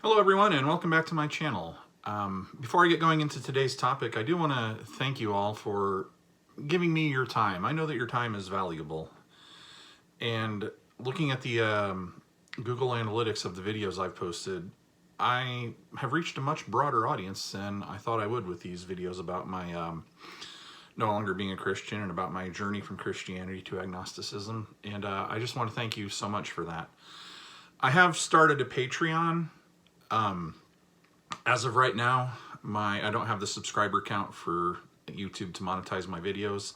Hello everyone and welcome back to my channel. Before I get going into today's topic, I do want to thank you all for giving me your time. I know that your time is valuable. And looking at the Google Analytics of the videos I've posted, I have reached a much broader audience than I thought I would with these videos about my no longer being a Christian and about my journey from Christianity to agnosticism. And I just want to thank you so much for that. I have started a Patreon. As of right now, I don't have the subscriber count for YouTube to monetize my videos.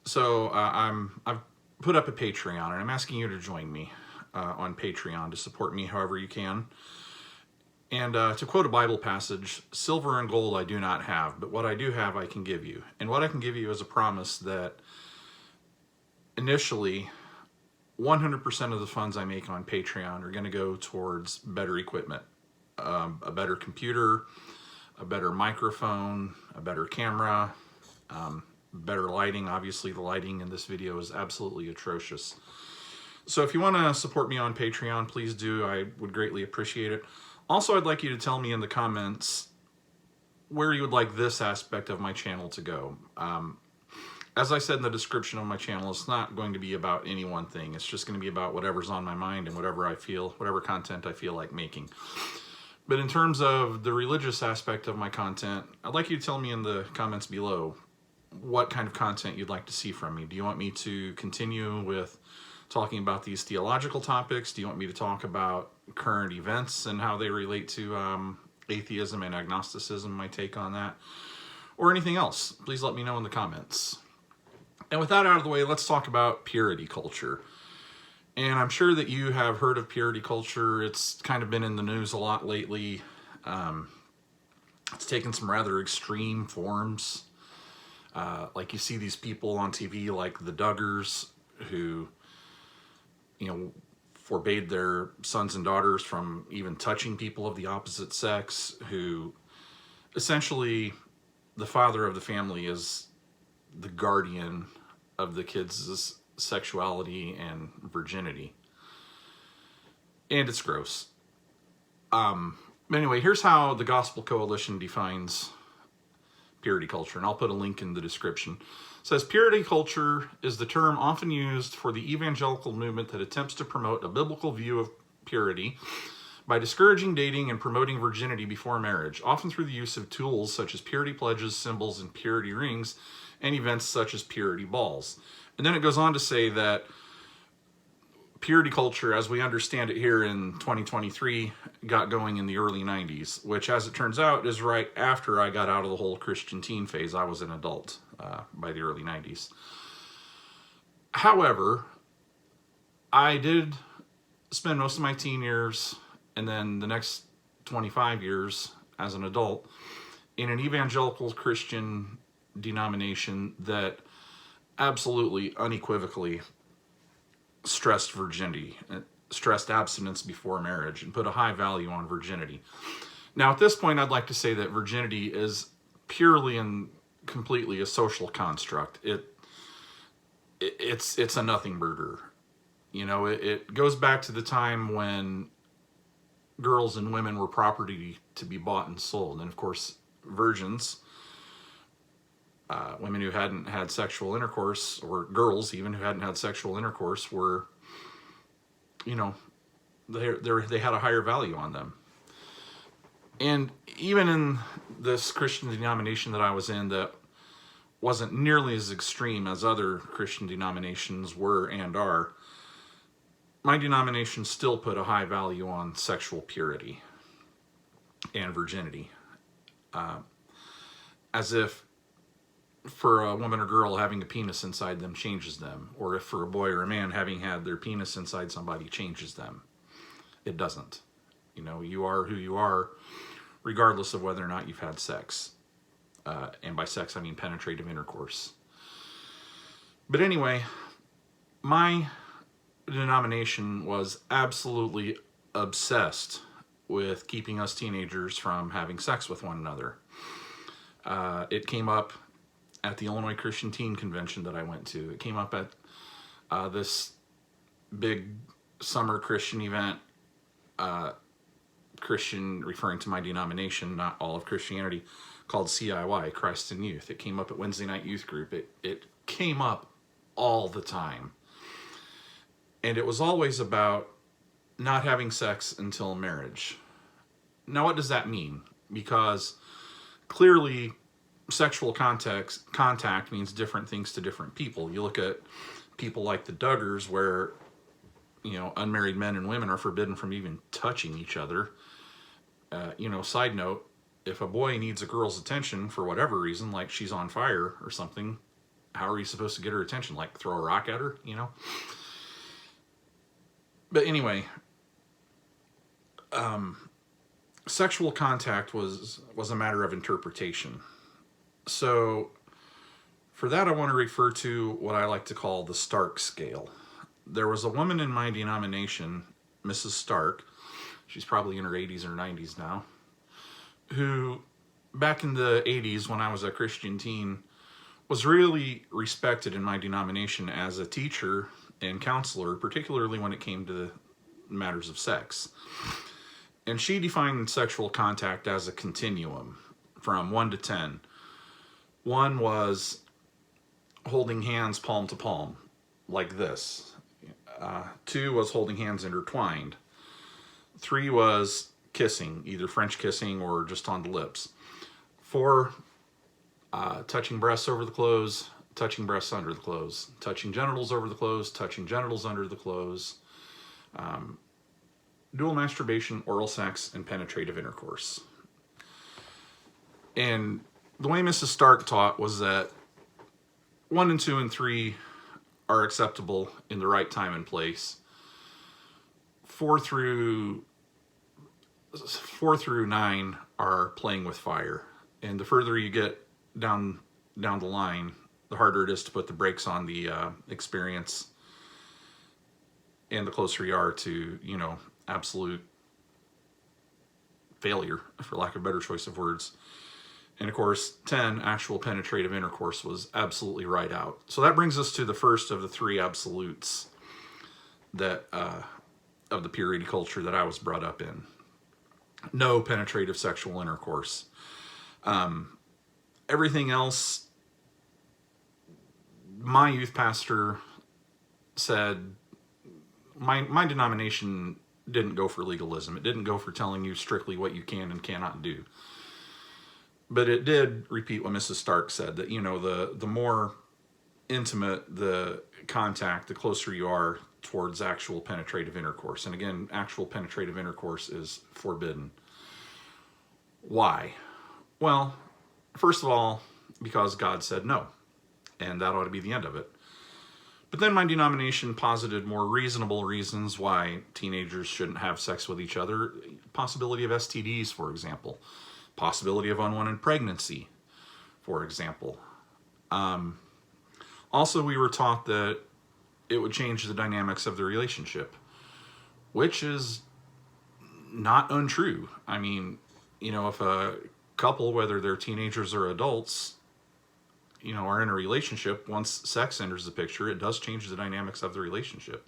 So I've put up a Patreon, and I'm asking you to join me on Patreon to support me however you can. And to quote a Bible passage, silver and gold I do not have, but what I do have I can give you. And what I can give you is a promise that initially 100% of the funds I make on Patreon are going to go towards better equipment. A better computer, a better microphone, a better camera, better lighting. Obviously the lighting in this video is absolutely atrocious. So if you want to support me on Patreon, please do. I would greatly appreciate it. Also, I'd like you to tell me in the comments where you would like this aspect of my channel to go. As I said in the description of my channel, it's not going to be about any one thing. It's just going to be about whatever's on my mind and whatever content I feel like making. But in terms of the religious aspect of my content, I'd like you to tell me in the comments below what kind of content you'd like to see from me. Do you want me to continue with talking about these theological topics? Do you want me to talk about current events and how they relate to atheism and agnosticism, my take on that, or anything else? Please let me know in the comments. And with that out of the way, let's talk about purity culture. And I'm sure that you have heard of purity culture. It's kind of been in the news a lot lately. It's taken some rather extreme forms. Like you see these people on TV like the Duggars who, forbade their sons and daughters from even touching people of the opposite sex, who essentially the father of the family is the guardian of the kids' sexuality and virginity. And it's gross. Anyway, here's how the Gospel Coalition defines purity culture, and I'll put a link in the description. It says, purity culture is the term often used for the evangelical movement that attempts to promote a biblical view of purity by discouraging dating and promoting virginity before marriage, often through the use of tools such as purity pledges, symbols, and purity rings, and events such as purity balls. And then it goes on to say that purity culture, as we understand it here in 2023, got going in the early 90s, which, as it turns out, is right after I got out of the whole Christian teen phase. I was an adult by the early 90s. However, I did spend most of my teen years and then the next 25 years as an adult in an evangelical Christian denomination that absolutely, unequivocally stressed virginity, stressed abstinence before marriage, and put a high value on virginity. Now, at this point, I'd like to say that virginity is purely and completely a social construct. It's a nothing burger. It goes back to the time when girls and women were property to be bought and sold. And of course, virgins, women who hadn't had sexual intercourse, or girls even who hadn't had sexual intercourse, were, they had a higher value on them. And even in this Christian denomination that I was in, that wasn't nearly as extreme as other Christian denominations were and are, my denomination still put a high value on sexual purity and virginity. As if for a woman or girl having a penis inside them changes them, or if for a boy or a man having had their penis inside somebody changes them. It doesn't. You are who you are, regardless of whether or not you've had sex. And by sex, I mean penetrative intercourse. But anyway, my denomination was absolutely obsessed with keeping us teenagers from having sex with one another. It came up at the Illinois Christian Teen Convention that I went to. It came up at this big summer Christian event Christian, referring to my denomination, not all of Christianity, called CIY, Christ in Youth. It came up at Wednesday night youth group. It came up all the time. And it was always about not having sex until marriage. Now, what does that mean? Because clearly sexual contact means different things to different people. You look at people like the Duggars, where, you know, unmarried men and women are forbidden from even touching each other. You know, side note, if a boy needs a girl's attention for whatever reason, like she's on fire or something, how are you supposed to get her attention? Like throw a rock at her, you know? But anyway, sexual contact was a matter of interpretation. So for that, I want to refer to what I like to call the Stark scale. There was a woman in my denomination, Mrs. Stark, she's probably in her 80s or 90s now, who back in the 80s when I was a Christian teen was really respected in my denomination as a teacher and counselor, particularly when it came to matters of sex. And she defined sexual contact as a continuum from 1 to 10. 1 was holding hands palm to palm, like this. 2 was holding hands intertwined. 3 was kissing, either French kissing or just on the lips. 4, touching breasts over the clothes, touching breasts under the clothes, touching genitals over the clothes, touching genitals under the clothes, dual masturbation, oral sex, and penetrative intercourse. And the way Mrs. Stark taught was that 1 and 2 and 3 are acceptable in the right time and place. 4 through 9 are playing with fire. And the further you get down the line, the harder it is to put the brakes on the experience, and the closer you are to, you know, absolute failure, for lack of a better choice of words. And of course, 10, actual penetrative intercourse, was absolutely right out. So that brings us to the first of the 3 absolutes that of the purity culture that I was brought up in. No penetrative sexual intercourse. Everything else, my youth pastor said, my denomination didn't go for legalism. It didn't go for telling you strictly what you can and cannot do. But it did repeat what Mrs. Stark said, that, you know, the more intimate the contact, the closer you are towards actual penetrative intercourse. And again, actual penetrative intercourse is forbidden. Why? Well, first of all, because God said no, and that ought to be the end of it. But then my denomination posited more reasonable reasons why teenagers shouldn't have sex with each other. Possibility of STDs, for example. Possibility of unwanted pregnancy, for example. Also, we were taught that it would change the dynamics of the relationship, which is not untrue. I mean, you know, if a couple, whether they're teenagers or adults, you know, are in a relationship, once sex enters the picture, it does change the dynamics of the relationship.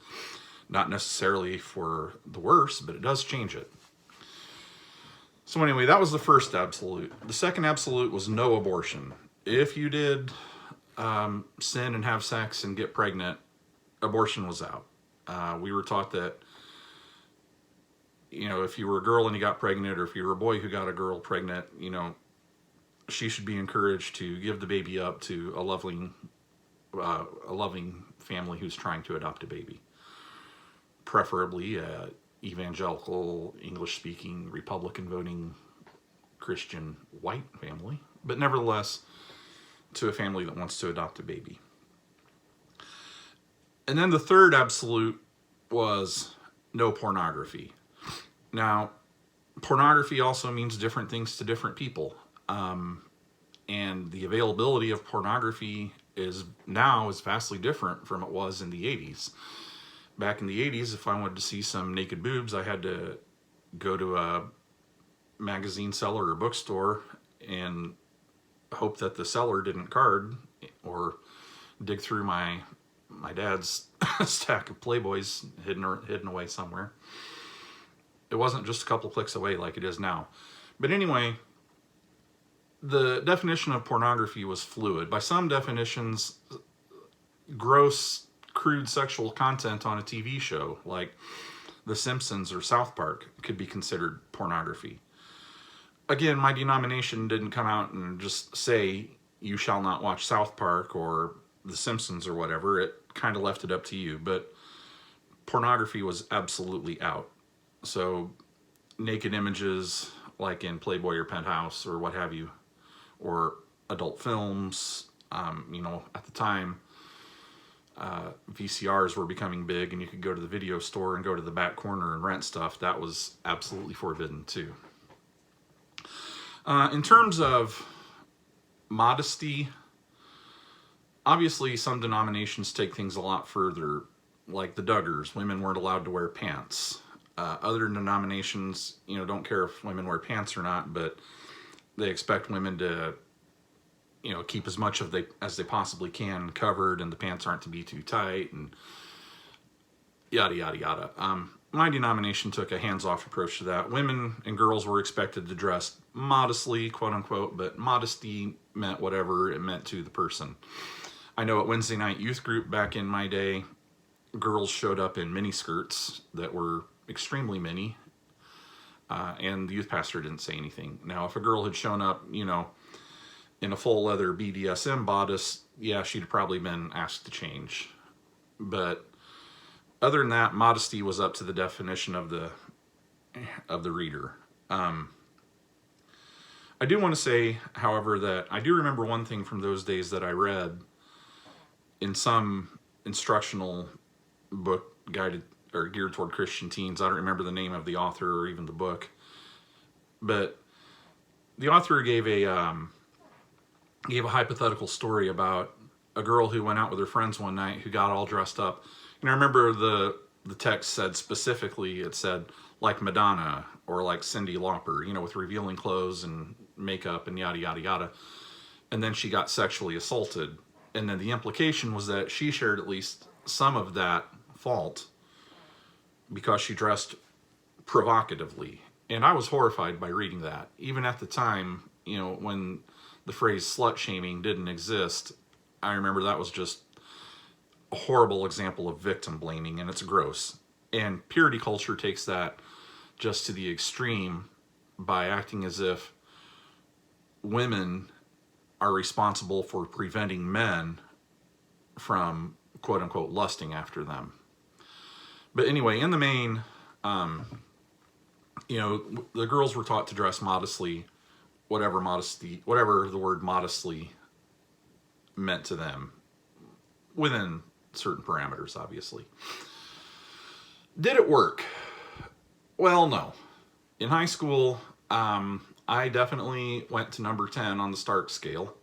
Not necessarily for the worse, but it does change it. So anyway, that was the first absolute. The second absolute was no abortion. If you did sin and have sex and get pregnant, abortion was out. We were taught that, you know, if you were a girl and you got pregnant, or if you were a boy who got a girl pregnant, you know, she should be encouraged to give the baby up to a loving family who's trying to adopt a baby. Preferably a evangelical, English-speaking, Republican-voting, Christian, white family, but nevertheless to a family that wants to adopt a baby. And then the third absolute was no pornography. Now, pornography also means different things to different people. And the availability of pornography is vastly different from it was in the 80s. Back in the 80s, if I wanted to see some naked boobs, I had to go to a magazine seller or bookstore and hope that the seller didn't card, or dig through my dad's stack of Playboys hidden away somewhere. It wasn't just a couple clicks away like it is now. But anyway, the definition of pornography was fluid. By some definitions, gross, crude sexual content on a TV show like The Simpsons or South Park could be considered pornography. Again, my denomination didn't come out and just say, you shall not watch South Park or The Simpsons or whatever. It kind of left it up to you. But pornography was absolutely out. So naked images like in Playboy or Penthouse or what have you, or adult films, at the time, VCRs were becoming big and you could go to the video store and go to the back corner and rent stuff. That was absolutely forbidden too. In terms of modesty, obviously some denominations take things a lot further, like the Duggars. Women weren't allowed to wear pants. Other denominations, don't care if women wear pants or not, but they expect women to, keep as much as they possibly can covered, and the pants aren't to be too tight, and yada, yada, yada. My denomination took a hands-off approach to that. Women and girls were expected to dress modestly, quote unquote, but modesty meant whatever it meant to the person. I know at Wednesday night youth group back in my day, girls showed up in mini skirts that were extremely mini, and the youth pastor didn't say anything. Now, if a girl had shown up, in a full leather BDSM bodice, yeah, she'd have probably been asked to change. But other than that, modesty was up to the definition of the reader. I do want to say, however, that I do remember one thing from those days that I read in some instructional book guided or geared toward Christian teens. I don't remember the name of the author or even the book, but the author gave a hypothetical story about a girl who went out with her friends one night who got all dressed up. And I remember the text said specifically, it said like Madonna or like Cyndi Lauper, with revealing clothes and makeup and yada, yada, yada. And then she got sexually assaulted. And then the implication was that she shared at least some of that fault because she dressed provocatively. And I was horrified by reading that. Even at the time, when the phrase slut shaming didn't exist, I remember that was just a horrible example of victim blaming, and it's gross. And purity culture takes that just to the extreme by acting as if women are responsible for preventing men from quote unquote lusting after them. But anyway, in the main, the girls were taught to dress modestly, whatever the word modestly meant to them, within certain parameters, obviously. Did it work? Well, no. In high school, I definitely went to number 10 on the Stark scale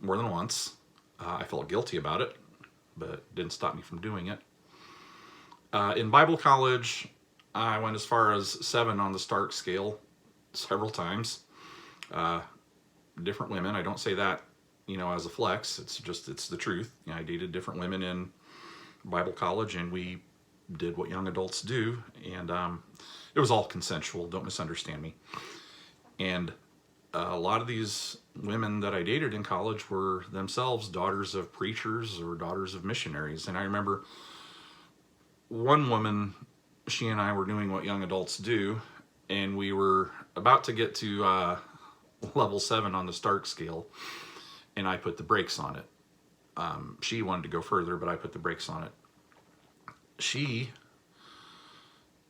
more than once. I felt guilty about it, but it didn't stop me from doing it. In Bible college, I went as far as 7 on the Stark scale several times. Different women. I don't say that, as a flex. It's the truth. I dated different women in Bible college, and we did what young adults do, and it was all consensual. Don't misunderstand me. And a lot of these women that I dated in college were themselves daughters of preachers or daughters of missionaries. And I remember one woman, she and I were doing what young adults do, and we were about to get to level 7 on the Stark scale, and I put the brakes on it. She wanted to go further, but I put the brakes on it. She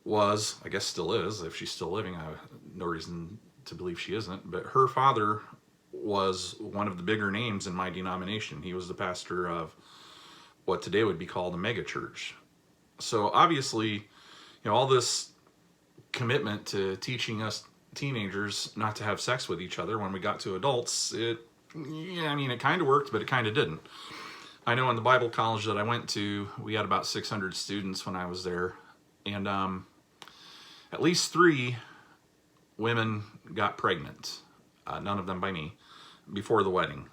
was, I guess still is, if she's still living, I have no reason to believe she isn't, but her father was one of the bigger names in my denomination. He was the pastor of what today would be called a mega church. So obviously, all this commitment to teaching us teenagers not to have sex with each other when we got to adults, it kind of worked, but it kind of didn't. I know in the Bible college that I went to, we had about 600 students when I was there, and at least 3 women got pregnant, none of them by me, before the wedding.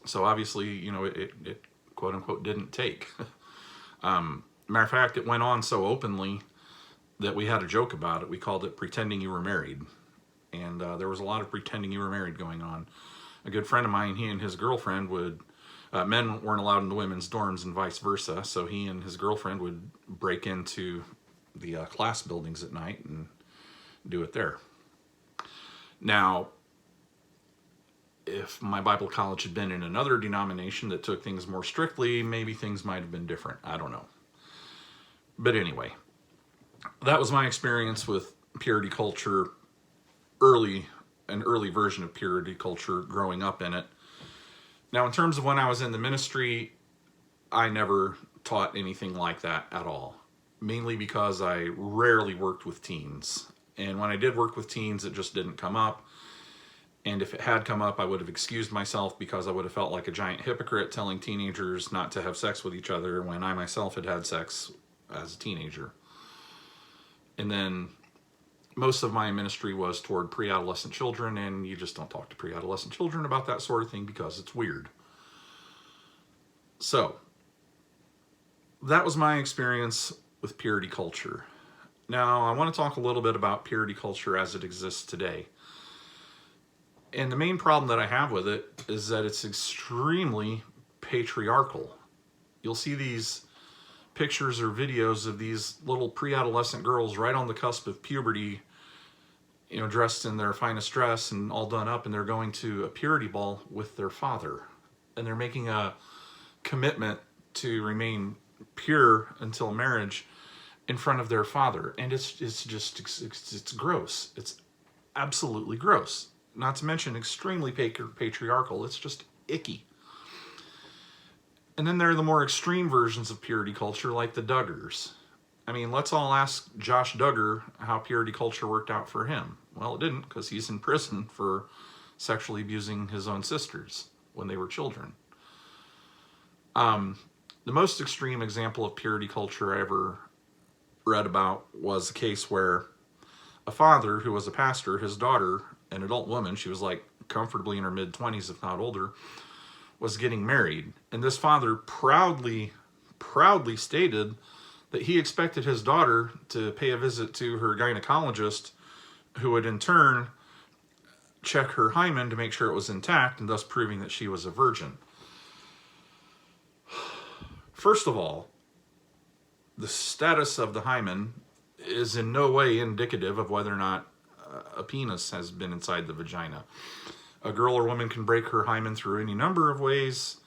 So obviously, it quote unquote didn't take. Matter of fact, it went on so openly that we had a joke about it. We called it pretending you were married. And there was a lot of pretending you were married going on. A good friend of mine, he and his girlfriend would, men weren't allowed in the women's dorms and vice versa, so he and his girlfriend would break into the class buildings at night and do it there. Now, if my Bible college had been in another denomination that took things more strictly, maybe things might have been different. I don't know. But anyway, that was my experience with purity culture, an early version of purity culture, growing up in it. Now, in terms of when I was in the ministry, I never taught anything like that at all, mainly because I rarely worked with teens. And when I did work with teens, it just didn't come up. And if it had come up, I would have excused myself because I would have felt like a giant hypocrite telling teenagers not to have sex with each other when I myself had had sex as a teenager. And then most of my ministry was toward pre-adolescent children, and you just don't talk to pre-adolescent children about that sort of thing because it's weird. So, that was my experience with purity culture. Now, I want to talk a little bit about purity culture as it exists today. And the main problem that I have with it is that it's extremely patriarchal. You'll see these pictures or videos of these little pre-adolescent girls right on the cusp of puberty, dressed in their finest dress and all done up, and they're going to a purity ball with their father. And they're making a commitment to remain pure until marriage in front of their father. And it's gross. It's absolutely gross. Not to mention extremely patriarchal. It's just icky. And then there are the more extreme versions of purity culture, like the Duggars. I mean, let's all ask Josh Duggar how purity culture worked out for him. Well, it didn't, because he's in prison for sexually abusing his own sisters when they were children. The most extreme example of purity culture I ever read about was a case where a father who was a pastor, his daughter, an adult woman, she was like comfortably in her mid-20s, if not older, was getting married. And this father proudly stated that he expected his daughter to pay a visit to her gynecologist, who would in turn check her hymen to make sure it was intact, and thus proving that she was a virgin. First of all, the status of the hymen is in no way indicative of whether or not a penis has been inside the vagina. A girl or woman can break her hymen through any number of ways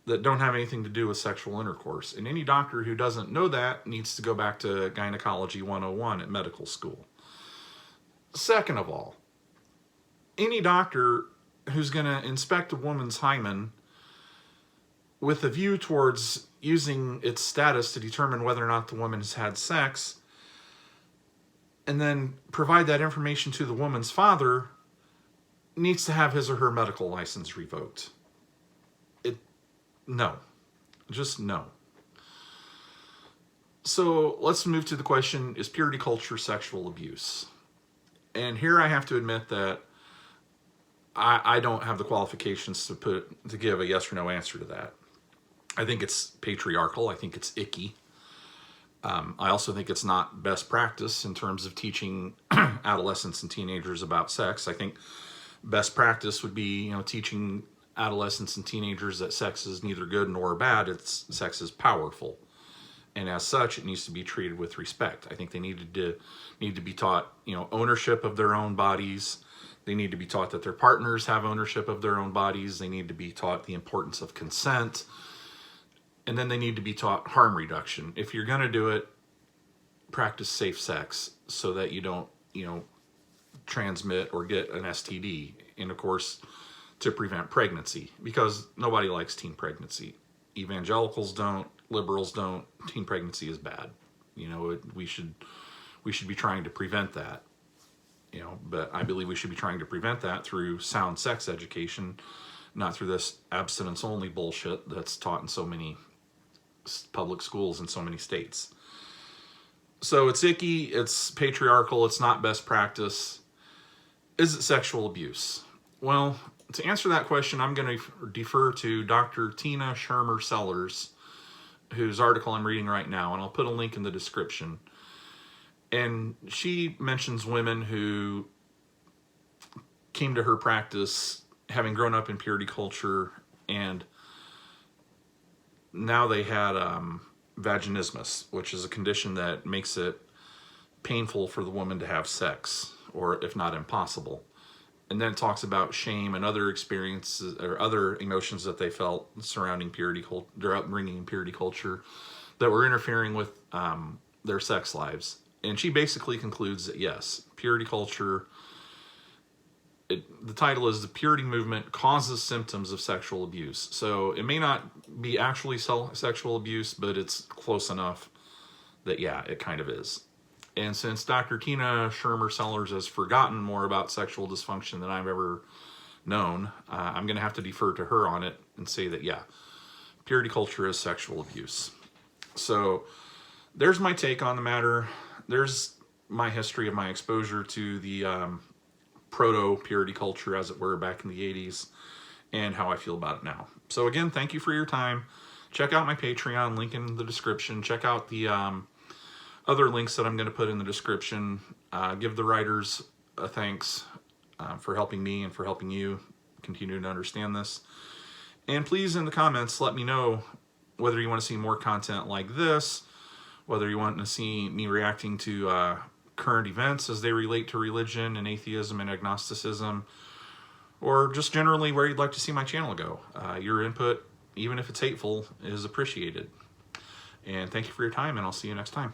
that don't have anything to do with sexual intercourse. And any doctor who doesn't know that needs to go back to Gynecology 101 at medical school. Second of all, any doctor who's going to inspect a woman's hymen with a view towards using its status to determine whether or not the woman has had sex, and then provide that information to the woman's father, needs to have his or her medical license revoked. No. Just no. So let's move to the question, is purity culture sexual abuse? And here I have to admit that I don't have the qualifications to give a yes or no answer to that. I think it's patriarchal. I think it's icky. I also think it's not best practice in terms of teaching adolescents and teenagers about sex. I think best practice would be, teaching adolescents and teenagers that sex is neither good nor bad. Sex is powerful, and as such, it needs to be treated with respect. I think they need to be taught, ownership of their own bodies. They need to be taught that their partners have ownership of their own bodies. They need to be taught the importance of consent. And then they need to be taught harm reduction. If you're going to do it, practice safe sex so that you don't, transmit or get an STD. And of course, to prevent pregnancy, because nobody likes teen pregnancy. Evangelicals don't, liberals don't. Teen pregnancy is bad. We should be trying to prevent that. But I believe we should be trying to prevent that through sound sex education, not through this abstinence-only bullshit that's taught in so many public schools in so many states. So it's icky, it's patriarchal, it's not best practice. Is it sexual abuse? Well, to answer that question, I'm going to defer to Dr. Tina Shermer Sellers, whose article I'm reading right now, and I'll put a link in the description. And she mentions women who came to her practice having grown up in purity culture, and now they had vaginismus, which is a condition that makes it painful for the woman to have sex, or if not impossible. And then it talks about shame and other experiences or other emotions that they felt surrounding purity culture, their upbringing in purity culture, that were interfering with their sex lives. And she basically concludes that yes, purity culture, the title is The Purity Movement Causes Symptoms of Sexual Abuse. So it may not be actually sexual abuse, but it's close enough that yeah, it kind of is. And since Dr. Tina Shermer Sellers has forgotten more about sexual dysfunction than I've ever known, I'm going to have to defer to her on it and say that, yeah, purity culture is sexual abuse. So there's my take on the matter. There's my history of my exposure to the proto-purity culture, as it were, back in the 80s, and how I feel about it now. So again, thank you for your time. Check out my Patreon, link in the description. Check out the other links that I'm going to put in the description. Give the writers a thanks for helping me and for helping you continue to understand this. And please, in the comments, let me know whether you want to see more content like this, whether you want to see me reacting to current events as they relate to religion and atheism and agnosticism, or just generally where you'd like to see my channel go. Your input, even if it's hateful, is appreciated. And thank you for your time, and I'll see you next time.